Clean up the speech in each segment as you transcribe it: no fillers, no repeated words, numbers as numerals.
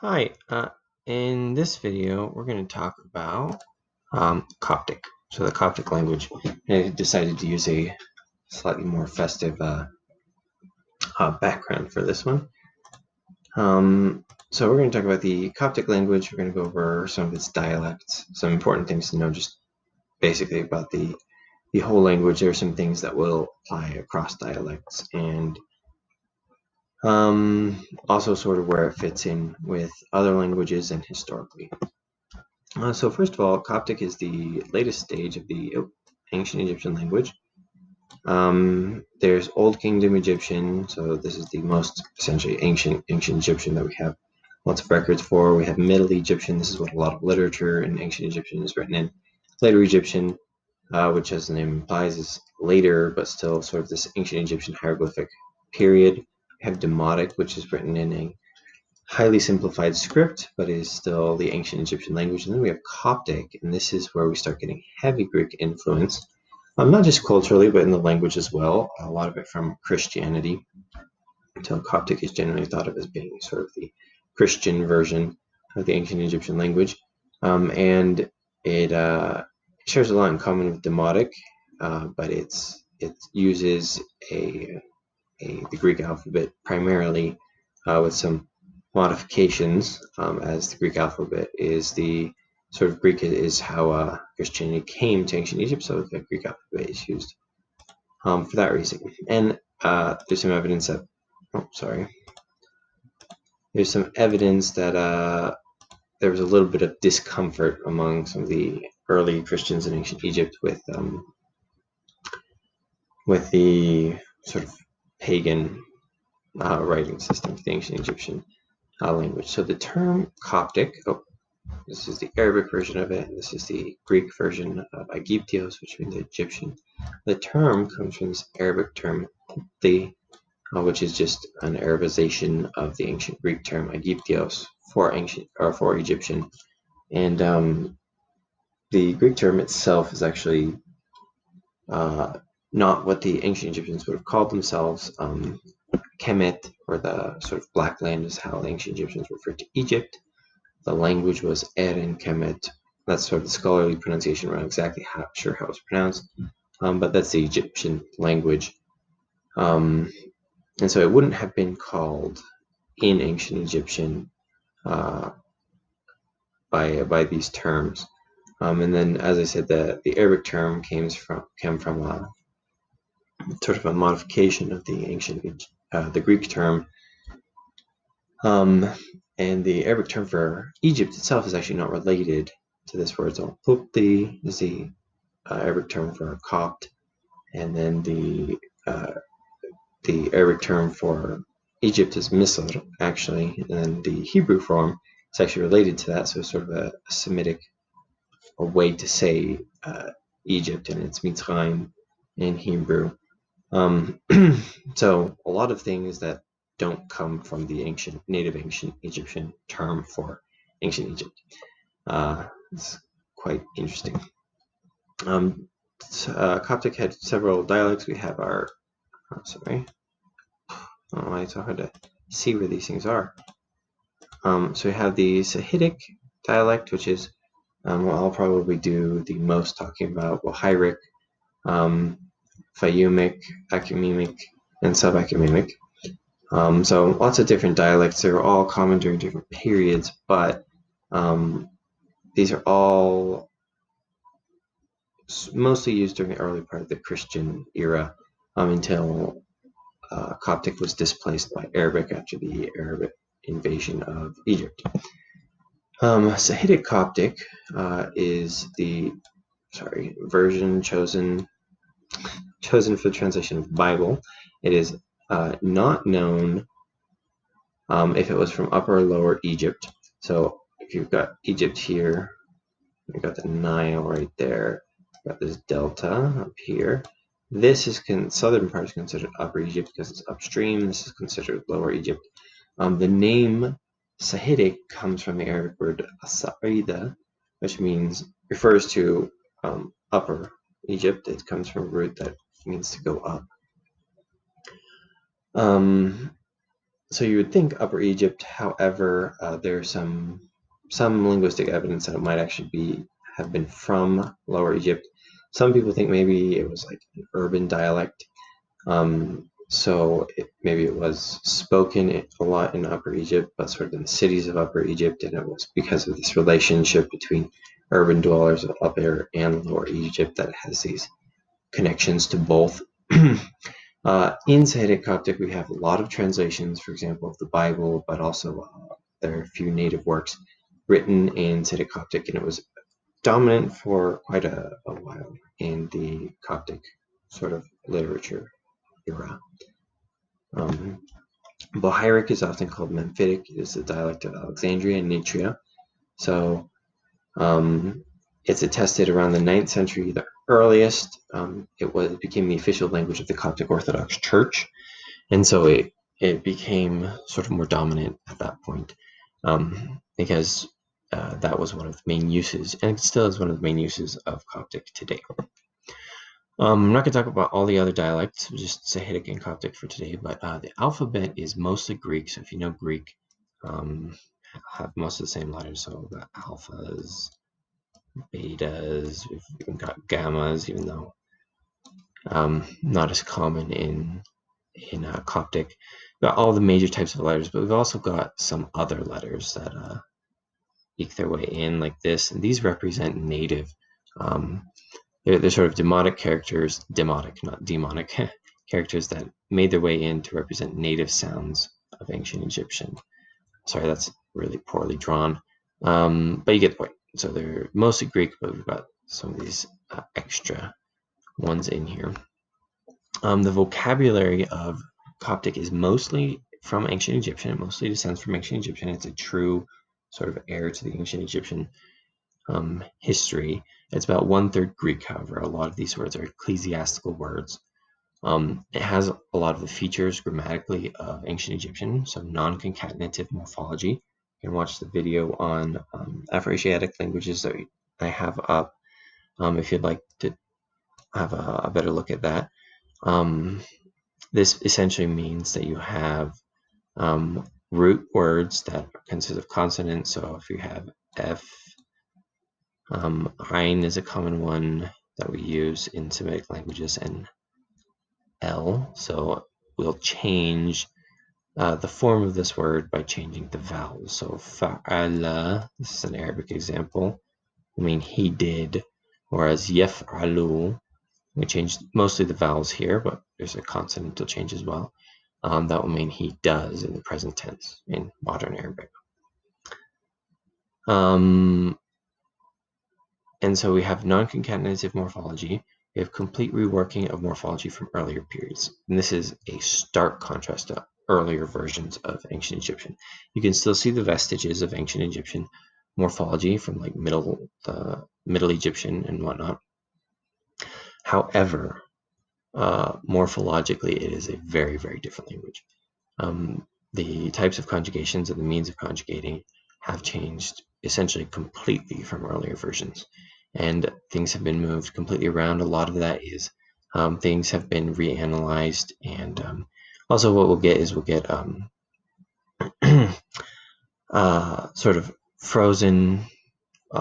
Hi, in this video, we're going to talk about Coptic. So the Coptic language. I decided to use a slightly more festive background for this one. So we're going to talk about the Coptic language. We're going to go over some of its dialects, some important things to know just basically about the whole language. There are some things that will apply across dialects, and also sort of where it fits in with other languages and historically. So first of all, Coptic is the latest stage of the ancient Egyptian language. There's Old Kingdom Egyptian, so this is the most essentially ancient Egyptian that we have lots of records for. We have Middle Egyptian. This is what a lot of literature in ancient Egyptian is written in. Later Egyptian, which as the name implies is later, but still sort of this ancient Egyptian hieroglyphic period. We have Demotic, which is written in a highly simplified script, but is still the ancient Egyptian language. And then we have Coptic, and this is where we start getting heavy Greek influence, not just culturally, but in the language as well. A lot of it from Christianity, until Coptic is generally thought of as being sort of the Christian version of the ancient Egyptian language. And it shares a lot in common with Demotic, but it uses the Greek alphabet primarily, with some modifications, as the Greek alphabet is the sort of Greek is how Christianity came to ancient Egypt, so the Greek alphabet is used for that reason. And there's some evidence that, there's some evidence that there was a little bit of discomfort among some of the early Christians in ancient Egypt with the sort of pagan writing system of the ancient Egyptian language. So the term Coptic, this is the Arabic version of it, and this is the Greek version of Aegyptios, which means Egyptian. The term comes from this Arabic term, which is just an Arabization of the ancient Greek term Aegyptios for Egyptian. And the Greek term itself is actually not what the ancient Egyptians would have called themselves. Kemet, or the sort of Black Land, is how the ancient Egyptians referred to Egypt. The language was Eren Kemet. That's sort of the scholarly pronunciation. We're not exactly sure how it's pronounced, but that's the Egyptian language. And so it wouldn't have been called in ancient Egyptian by these terms. And then, as I said, the Arabic term came from sort of a modification of the Greek term. And the Arabic term for Egypt itself is actually not related to this word. So Qupti is the Arabic term for Copt, and then the Arabic term for Egypt is Misr, actually, and then the Hebrew form is actually related to that. So it's sort of a Semitic way to say Egypt, and it's Mitzrayim in Hebrew. So a lot of things that don't come from the native ancient Egyptian term for ancient Egypt. It's quite interesting. Coptic had several dialects. We have our, I don't know why it's so hard to see where these things are. So we have the Sahidic dialect, which is what I'll probably do the most talking about. Hieric, Fayumic, Acumemic, and Sub-Acumemic. So lots of different dialects. They're all common during different periods, but these are all mostly used during the early part of the Christian era, until Coptic was displaced by Arabic after the Arab invasion of Egypt. Sahidic Coptic is the version chosen for the translation of the Bible. It is not known if it was from Upper or Lower Egypt. So if you've got Egypt here, you've got the Nile right there, you've got this delta up here. This is southern part is considered Upper Egypt because it's upstream. This is considered Lower Egypt. The name Sahidic comes from the Arabic word Sa'ida, which refers to Upper Egypt. It comes from a root that means to go up. So you would think Upper Egypt. However, there's some linguistic evidence that it might actually have been from Lower Egypt. Some people think maybe it was like an urban dialect. So maybe it was spoken a lot in Upper Egypt, but sort of in the cities of Upper Egypt, and it was because of this relationship between urban dwellers of Upper and Lower Egypt that it has these connections to both. In Sahidic Coptic, we have a lot of translations, for example, of the Bible, but also there are a few native works written in Sahidic Coptic, and it was dominant for quite a while in the Coptic sort of literature era. Bohairic is often called Memphitic. It is the dialect of Alexandria and Nitria. So it's attested around the 9th century, the earliest. It became the official language of the Coptic Orthodox Church, and so it became sort of more dominant at that point, because that was one of the main uses, and it still is one of the main uses of Coptic today. I'm not going to talk about all the other dialects, just Sahidic and Coptic for today, but the alphabet is mostly Greek. So if you know Greek, have most of the same letters. So we've got alphas, betas, we've even got gammas, even though not as common in Coptic. We've got all the major types of letters, but we've also got some other letters that eke their way in like this, and these represent native. They're sort of demotic characters, not demonic characters that made their way in to represent native sounds of ancient Egyptian. Sorry, that's really poorly drawn, but you get the point. So they're mostly Greek, but we've got some of these extra ones in here. The vocabulary of Coptic is mostly from ancient Egyptian. It mostly descends from ancient Egyptian. It's a true sort of heir to the ancient Egyptian history. It's about 1/3 Greek, however. A lot of these words are ecclesiastical words. It has a lot of the features grammatically of ancient Egyptian, so non-concatenative morphology. You can watch the video on Afroasiatic languages that I have up if you'd like to have a better look at that. This essentially means that you have root words that consist of consonants. So if you have F, Ain is a common one that we use in Semitic languages, and L. So we'll change the form of this word by changing the vowels. So fa'ala, this is an Arabic example, I mean he did, whereas yaf'alu, we changed mostly the vowels here, but there's a consonantal change as well. That will mean he does in the present tense in modern Arabic. And so we have non-concatenative morphology. We have complete reworking of morphology from earlier periods. And this is a stark contrast to earlier versions of ancient Egyptian. You can still see the vestiges of ancient Egyptian morphology from like Middle Egyptian and whatnot. However, morphologically, it is a very, very different language. The types of conjugations and the means of conjugating have changed essentially completely from earlier versions, and things have been moved completely around. A lot of that is things have been reanalyzed, and also what we'll get sort of frozen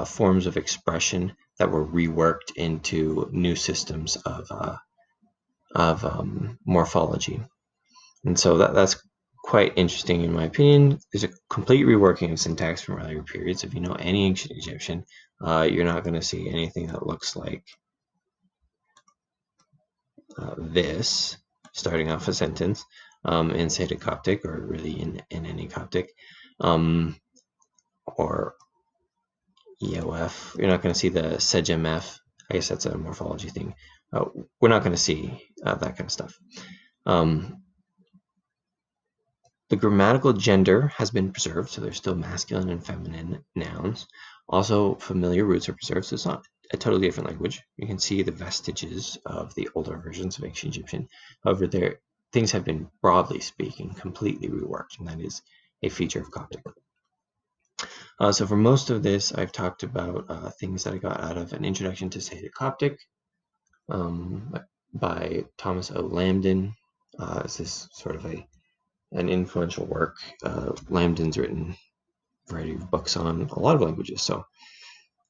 forms of expression that were reworked into new systems of morphology. And so that's quite interesting in my opinion. There's a complete reworking of syntax from earlier periods. If you know any ancient Egyptian, you're not going to see anything that looks like this, starting off a sentence in Sahidic Coptic, or really in any Coptic, or EOF. You're not going to see the SEJMF. I guess that's a morphology thing. We're not going to see that kind of stuff. The grammatical gender has been preserved, so there's still masculine and feminine nouns. Also, familiar roots are preserved, so it's not a totally different language. You can see the vestiges of the older versions of ancient Egyptian. However, things have been, broadly speaking, completely reworked, and that is a feature of Coptic. So for most of this, I've talked about things that I got out of An Introduction to Sahidic Coptic by Thomas O. Lambden. This is sort of a an influential work. Lambden's written a variety of books on a lot of languages, so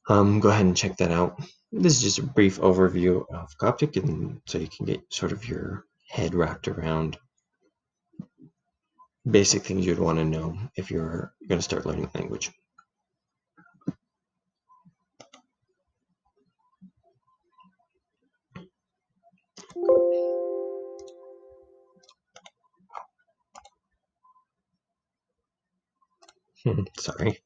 go ahead and check that out. This is just a brief overview of Coptic, and so you can get sort of your head wrapped around basic things you'd want to know if you're going to start learning language. Sorry.